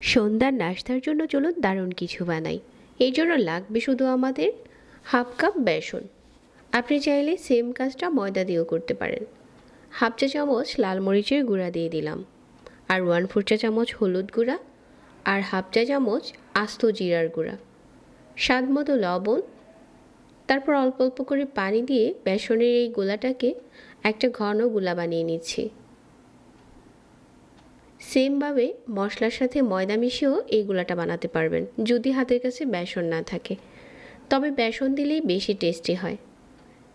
সন্ধ্যার নাস্তার জন্য চলুন দারুণ কিছু বানাই। এই জন্য লাগবে শুধু আমাদের হাফ কাপ বেসন। আপনি চাইলে সেম কাজটা ময়দা দিয়েও করতে পারেন। হাফ চা চামচ লাল মরিচের গুঁড়া দিয়ে দিলাম, আর 1/4 চা চামচ হলুদ গুঁড়া, আর হাফ চা চামচ আস্ত জিরার গুঁড়া, স্বাদ মতো লবণ। তারপর অল্প অল্প করে পানি দিয়ে বেসনের এই গোলাটাকে একটা ঘন গোলা বানিয়ে নিচ্ছি। সেমভাবে মশলার সাথে ময়দা মিশিয়েও এই গোলাটা বানাতে পারবেন যদি হাতের কাছে বেসন না থাকে, তবে বেসন দিলেই বেশি টেস্টি হয়।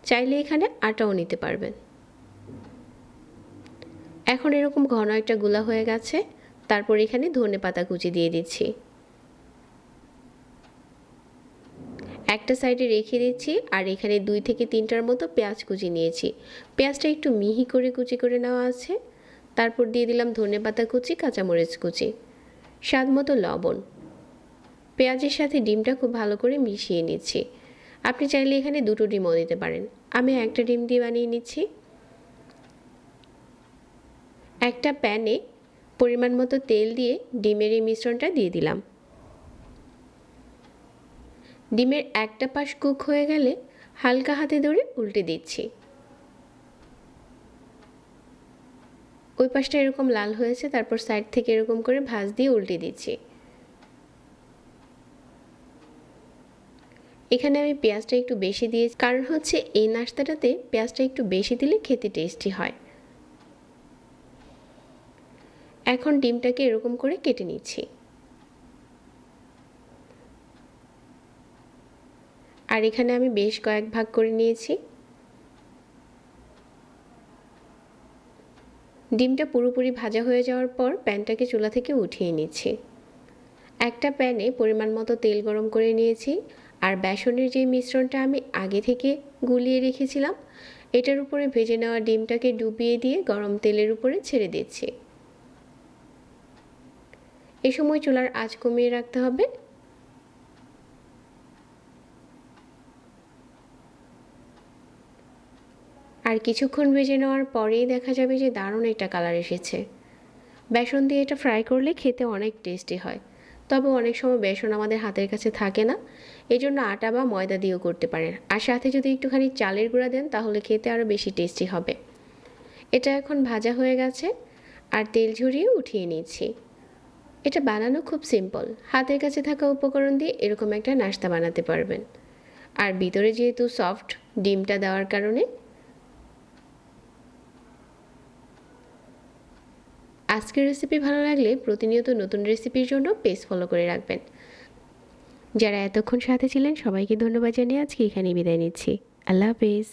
চাইলে এখানে আটাও নিতে পারবেন। এখন এরকম ঘন একটা গোলা হয়ে গেছে। তারপর এখানে ধনেপাতা কুচি দিয়ে দিচ্ছি, একটা সাইডে রেখে দিচ্ছি। আর এখানে 2 থেকে 3টার মতো পেঁয়াজ কুচি নিয়েছি। পেঁয়াজটা একটু মিহি করে কুচি করে নেওয়া আছে। তারপর দিয়ে দিলাম ধনেপাতা কুচি, কাঁচামরিচ কুচি, স্বাদ মতো লবণ। পেঁয়াজের সাথে ডিমটা খুব ভালো করে মিশিয়ে নিচ্ছি। আপনি চাইলে এখানে 2টো ডিমও দিতে পারেন। আমি একটা ডিম দিয়ে বানিয়ে নিচ্ছি। একটা প্যানে পরিমাণ মতো তেল দিয়ে ডিমের এই মিশ্রণটা দিয়ে দিলাম। ডিমের একটা পাশ কুক হয়ে গেলে হালকা হাতে ধরে উল্টে দিচ্ছি। ওই পাশটা এরকম লাল হয়েছে, তারপর সাইড থেকে এরকম করে ভাঁজ দিয়ে উল্টে দিচ্ছি। এখানে আমি পেঁয়াজটা একটু বেশি দিয়েছি, কারণ হচ্ছে এই নাস্তাটাতে পেঁয়াজটা একটু বেশি দিলে খেতে টেস্টি হয়। এখন ডিমটাকে এরকম করে কেটে নিচ্ছি। আর এখানে আমি বেশ কয়েক ভাগ করে নিয়েছি। ডিমটা পুরোপুরি ভাজা হয়ে যাওয়ার পর প্যানটাকে চুলা থেকে উঠিয়ে নিচ্ছি। একটা প্যানে পরিমাণ মতো তেল গরম করে নিয়েছি, আর বেসনের যে মিশ্রণটা আমি আগে থেকে গুলিয়ে রেখেছিলাম এটার উপরে ভেজে নেওয়া ডিমটাকে ডুবিয়ে দিয়ে গরম তেলের উপরে ছেড়ে দিচ্ছি। এই সময় চুলার আঁচ কমিয়ে রাখতে হবে। আর কিছুক্ষণ ভেজে নেওয়ার পরেই দেখা যাবে যে দারুণ একটা কালার এসেছে। বেসন দিয়ে এটা ফ্রাই করলে খেতে অনেক টেস্টি হয়, তবে অনেক সময় বেসন আমাদের হাতের কাছে থাকে না, এজন্য আটা বা ময়দা দিয়েও করতে পারেন। আর সাথে যদি একটুখানি চালের গুঁড়া দেন তাহলে খেতে আরও বেশি টেস্টি হবে। এটা এখন ভাজা হয়ে গেছে, আর তেল ঝরিয়ে উঠিয়ে নিচ্ছি। এটা বানানো খুব সিম্পল। হাতের কাছে থাকা উপকরণ দিয়ে এরকম একটা নাস্তা বানাতে পারবেন। আর ভিতরে যেহেতু সফট ডিমটা দেওয়ার কারণে। আজকের রেসিপি ভালো লাগলে প্রতিনিয়ত নতুন রেসিপির জন্য পেজ ফলো করে রাখবেন। যারা এতক্ষণ সাথে ছিলেন সবাইকে ধন্যবাদ জানিয়ে আজকে এখানেই বিদায় নিচ্ছি। আল্লাহ হাফেজ।